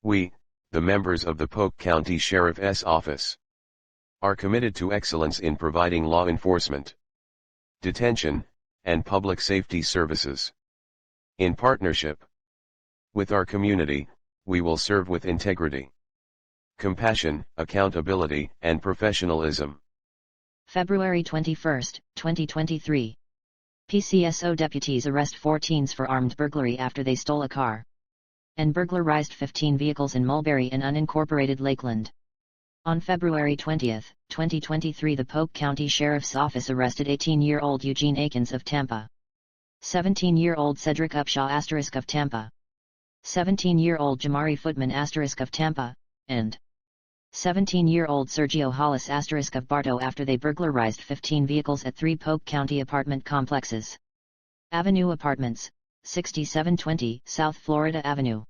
We, the members of the Polk County Sheriff's Office, are committed to excellence in providing law enforcement, detention, and public safety services. In partnership with our community, we will serve with integrity, compassion, accountability, and professionalism. February 21, 2023. PCSO deputies arrest 4 teens for armed burglary after they stole a car and burglarized 15 vehicles in Mulberry and unincorporated Lakeland. On February 20, 2023, the Polk County Sheriff's Office arrested 18-year-old Eugene Akins of Tampa, 17-year-old Cedric Upshaw of Tampa, 17-year-old Jamari Footman of Tampa, and 17-year-old Sergio Hollis of Bartow after they burglarized 15 vehicles at 3 Polk County apartment complexes. Avenue Apartments, 6720 South Florida Avenue,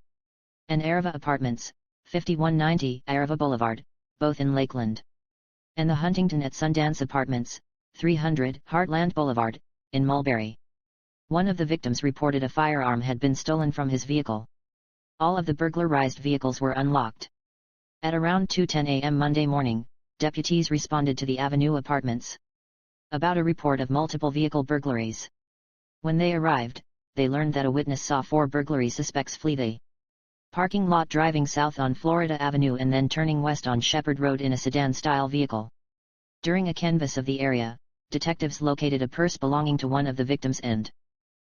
and Arava Apartments, 5190 Arava Boulevard, both in Lakeland, and the Huntington at Sundance Apartments, 300 Heartland Boulevard, in Mulberry. One of the victims reported a firearm had been stolen from his vehicle. All of the burglarized vehicles were unlocked. At around 2:10 a.m. Monday morning, deputies responded to the Avenue Apartments about a report of multiple vehicle burglaries. When they arrived, they learned that a witness saw 4 burglary suspects flee the parking lot driving south on Florida Avenue and then turning west on Shepherd Road in a sedan-style vehicle. During a canvass of the area, detectives located a purse belonging to one of the victims and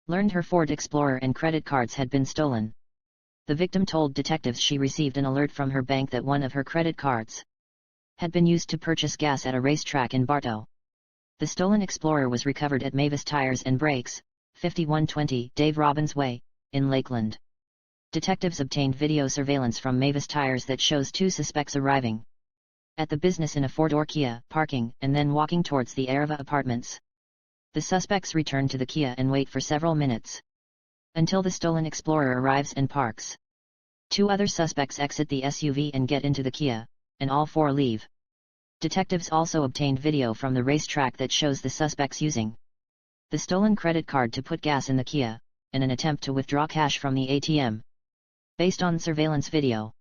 learned her Ford Explorer and credit cards had been stolen. The victim told detectives she received an alert from her bank that one of her credit cards had been used to purchase gas at a racetrack in Bartow. The stolen Explorer was recovered at Mavis Tires and Brakes, 5120 Dave Robbins Way, in Lakeland. Detectives obtained video surveillance from Mavis Tires that shows 2 suspects arriving at the business in a 4-door Kia, parking, and then walking towards the Arava Apartments. The suspects return to the Kia and wait for several minutes until the stolen Explorer arrives and parks. 2 other suspects exit the SUV and get into the Kia, and all 4 leave. Detectives also obtained video from the racetrack that shows the suspects using the stolen credit card to put gas in the Kia, and an attempt to withdraw cash from the ATM. Based on surveillance video,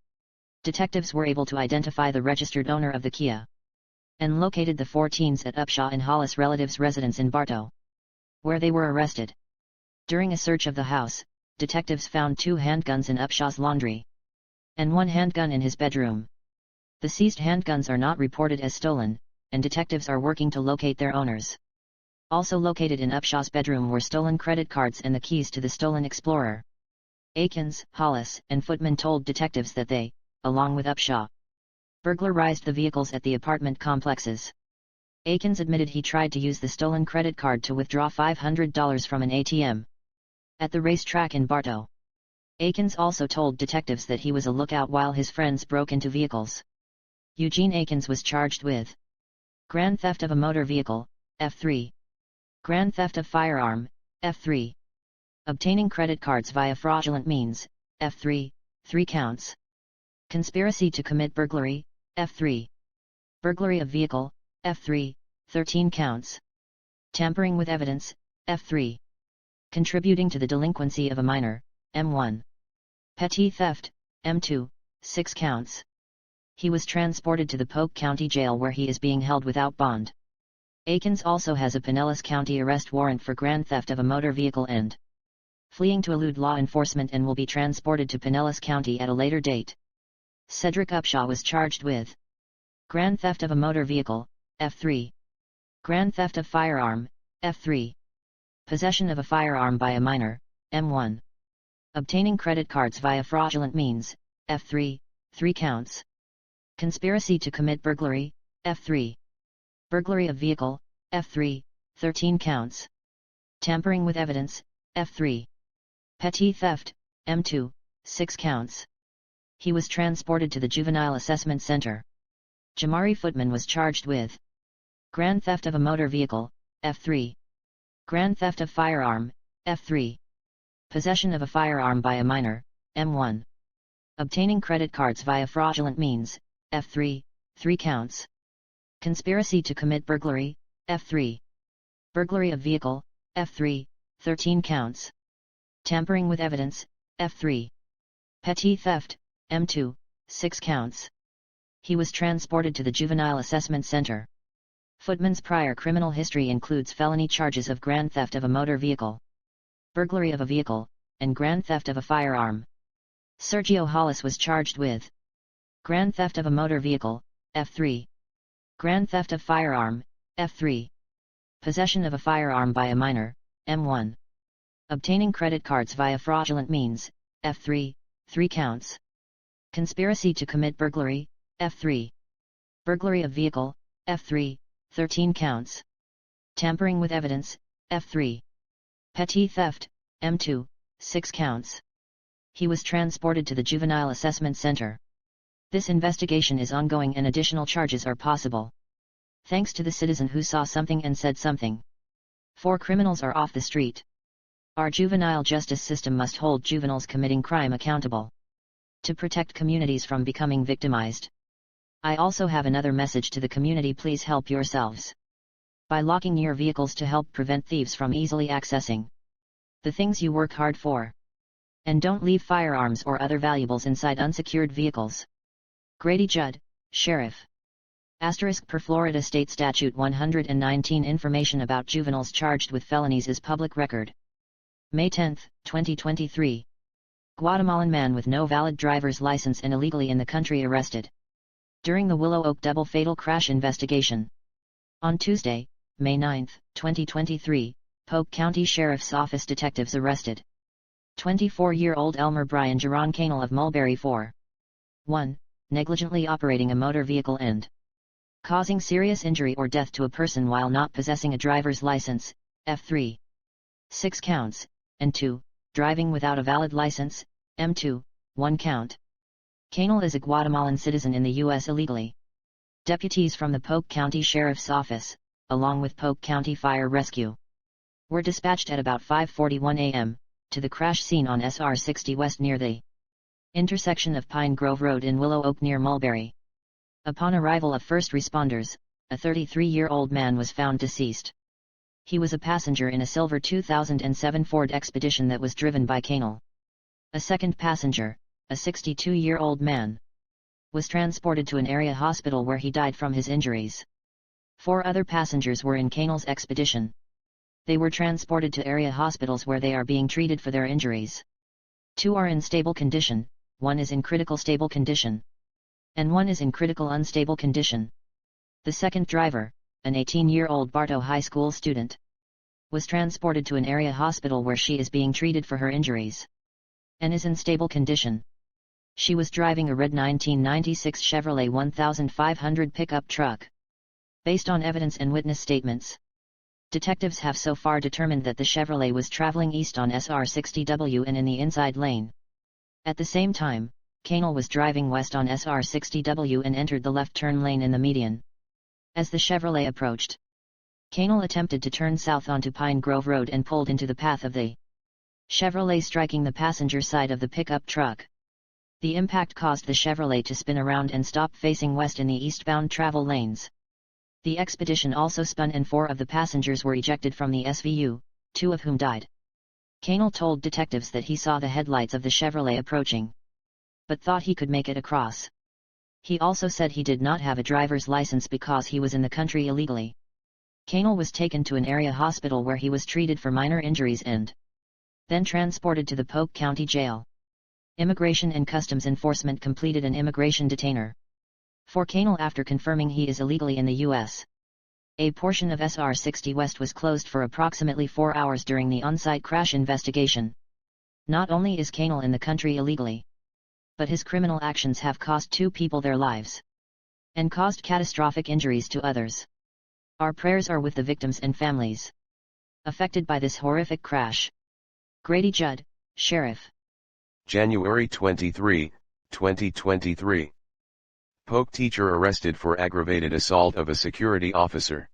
detectives were able to identify the registered owner of the Kia and located the 4 teens at Upshaw and Hollis relatives' residence in Bartow, where they were arrested. During a search of the house, detectives found 2 handguns in Upshaw's laundry and 1 handgun in his bedroom. The seized handguns are not reported as stolen, and detectives are working to locate their owners. Also located in Upshaw's bedroom were stolen credit cards and the keys to the stolen Explorer. Akins, Hollis, and Footman told detectives that they, along with Upshaw, burglarized the vehicles at the apartment complexes. Akins admitted he tried to use the stolen credit card to withdraw $500 from an ATM at the racetrack in Bartow. Akins also told detectives that he was a lookout while his friends broke into vehicles. Eugene Akins was charged with grand theft of a motor vehicle, F3, grand theft of firearm, F3, obtaining credit cards via fraudulent means, F3, 3 counts, conspiracy to commit burglary, F3, burglary of vehicle, F3, 13 counts, tampering with evidence, F3, contributing to the delinquency of a minor, M1, petty theft, M2, 6 counts. He was transported to the Polk County Jail where he is being held without bond. Akins also has a Pinellas County arrest warrant for grand theft of a motor vehicle and fleeing to elude law enforcement and will be transported to Pinellas County at a later date. Cedric Upshaw was charged with grand theft of a motor vehicle, F3, grand theft of firearm, F3, possession of a firearm by a minor, M1, obtaining credit cards via fraudulent means, F3, 3 counts, conspiracy to commit burglary, F3, burglary of vehicle, F3, 13 counts, tampering with evidence, F3, petty theft, M2, 6 counts. He was transported to the Juvenile Assessment Center. Jamari Footman was charged with grand theft of a motor vehicle, F3, grand theft of firearm, F3, possession of a firearm by a minor, M1, obtaining credit cards via fraudulent means, F3, 3 counts, conspiracy to commit burglary, F3, burglary of vehicle, F3, 13 counts, tampering with evidence, F3, petty theft, M2, 6 counts. He was transported to the Juvenile Assessment Center. Footman's prior criminal history includes felony charges of grand theft of a motor vehicle, burglary of a vehicle, and grand theft of a firearm. Sergio Hollis was charged with grand theft of a motor vehicle, F3, grand theft of firearm, F3, possession of a firearm by a minor, M1, obtaining credit cards via fraudulent means, F3, 3 counts, conspiracy to commit burglary, F3, burglary of vehicle, F3, 13 counts, tampering with evidence, F3, petty theft, M2, 6 counts. He was transported to the Juvenile Assessment Center. This investigation is ongoing and additional charges are possible. Thanks to the citizen who saw something and said something. 4 criminals are off the street. Our juvenile justice system must hold juveniles committing crime accountable, to protect communities from becoming victimized. I also have another message to the community: please help yourselves by locking your vehicles to help prevent thieves from easily accessing the things you work hard for. And don't leave firearms or other valuables inside unsecured vehicles. Grady Judd, Sheriff. * Per Florida State Statute 119. Information about juveniles charged with felonies is public record. May 10, 2023. Guatemalan man with no valid driver's license and illegally in the country arrested during the Willow Oak double fatal crash investigation. On Tuesday, May 9, 2023, Polk County Sheriff's Office detectives arrested 24-year-old Elmer Brian Jaron Canel of Mulberry for 1. Negligently operating a motor vehicle and causing serious injury or death to a person while not possessing a driver's license, F3. 6 counts, and 2. Driving without a valid license, M2, 1 count. Canel is a Guatemalan citizen in the U.S. illegally. Deputies from the Polk County Sheriff's Office, along with Polk County Fire Rescue, were dispatched at about 5:41 a.m., to the crash scene on SR 60 West near the intersection of Pine Grove Road in Willow Oak near Mulberry. Upon arrival of first responders, a 33-year-old man was found deceased. He was a passenger in a silver 2007 Ford Expedition that was driven by Canel. A second passenger, a 62-year-old man, was transported to an area hospital where he died from his injuries. 4 other passengers were in Canel's Expedition. They were transported to area hospitals where they are being treated for their injuries. 2 are in stable condition, 1 is in critical stable condition, and 1 is in critical unstable condition. The second driver, an 18-year-old Bartow High School student, was transported to an area hospital where she is being treated for her injuries and is in stable condition. She was driving a red 1996 Chevrolet 1500 pickup truck. Based on evidence and witness statements, detectives have so far determined that the Chevrolet was traveling east on SR 60W and in the inside lane. At the same time, Canel was driving west on SR 60W and entered the left turn lane in the median. As the Chevrolet approached, Canel attempted to turn south onto Pine Grove Road and pulled into the path of the Chevrolet, striking the passenger side of the pickup truck. The impact caused the Chevrolet to spin around and stop facing west in the eastbound travel lanes. The Expedition also spun and 4 of the passengers were ejected from the SVU, 2 of whom died. Canel told detectives that he saw the headlights of the Chevrolet approaching, but thought he could make it across. He also said he did not have a driver's license because he was in the country illegally. Canel was taken to an area hospital where he was treated for minor injuries and then transported to the Polk County Jail. Immigration and Customs Enforcement completed an immigration detainer for Canel after confirming he is illegally in the U.S. A portion of SR 60 West was closed for approximately 4 hours during the on-site crash investigation. Not only is Canel in the country illegally, but his criminal actions have cost 2 people their lives and caused catastrophic injuries to others. Our prayers are with the victims and families affected by this horrific crash. Grady Judd, Sheriff. January 23, 2023. Polk teacher arrested for aggravated assault of a security officer.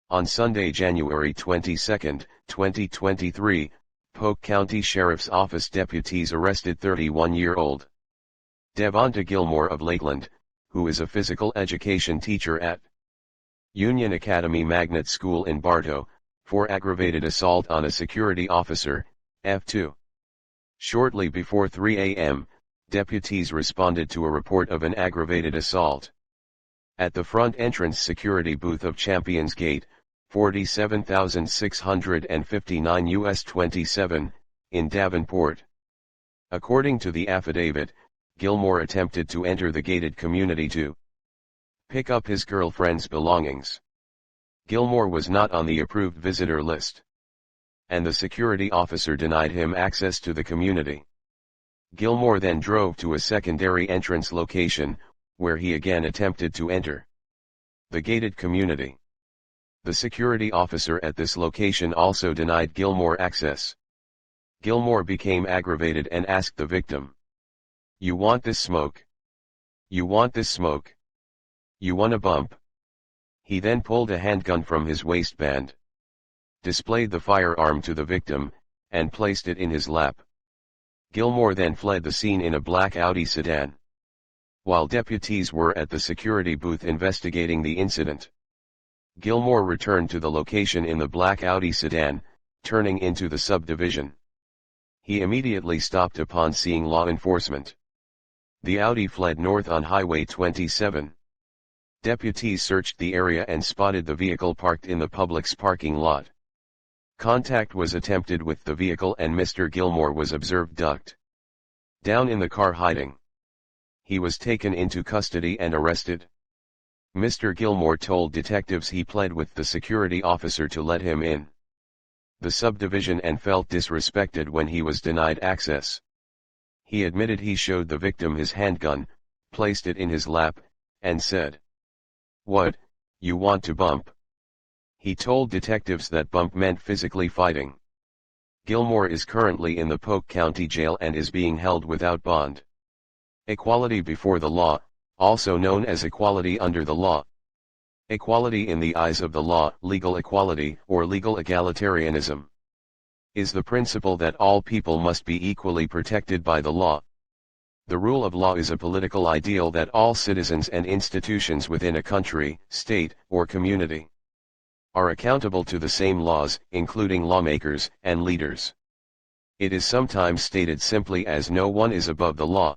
On Sunday, January 22, 2023, Polk County Sheriff's Office deputies arrested 31-year-old Devonta Gilmore of Lakeland, who is a physical education teacher at Union Academy Magnet School in Bartow, for aggravated assault on a security officer, F2. Shortly before 3 a.m., deputies responded to a report of an aggravated assault. At the front entrance security booth of Champions Gate, 47,659 US 27, in Davenport. According to the affidavit, Gilmore attempted to enter the gated community to pick up his girlfriend's belongings. Gilmore was not on the approved visitor list, and the security officer denied him access to the community. Gilmore then drove to a secondary entrance location, where he again attempted to enter the gated community. The security officer at this location also denied Gilmore access. Gilmore became aggravated and asked the victim, "You want this smoke? You want this smoke? You want a bump?" He then pulled a handgun from his waistband, displayed the firearm to the victim, and placed it in his lap. Gilmore then fled the scene in a black Audi sedan. While deputies were at the security booth investigating the incident, Gilmore returned to the location in the black Audi sedan, turning into the subdivision. He immediately stopped upon seeing law enforcement. The Audi fled north on Highway 27. Deputies searched the area and spotted the vehicle parked in the Publix parking lot. Contact was attempted with the vehicle and Mr. Gilmore was observed ducked down in the car hiding. He was taken into custody and arrested. Mr. Gilmore told detectives he pled with the security officer to let him in the subdivision and felt disrespected when he was denied access. He admitted he showed the victim his handgun, placed it in his lap, and said, "What, you want to bump?" He told detectives that bump meant physically fighting. Gilmore is currently in the Polk County Jail and is being held without bond. Equality before the law, also known as equality under the law. Equality in the eyes of the law, legal equality, or legal egalitarianism, is the principle that all people must be equally protected by the law. The rule of law is a political ideal that all citizens and institutions within a country, state, or community are accountable to the same laws, including lawmakers and leaders. It is sometimes stated simply as no one is above the law.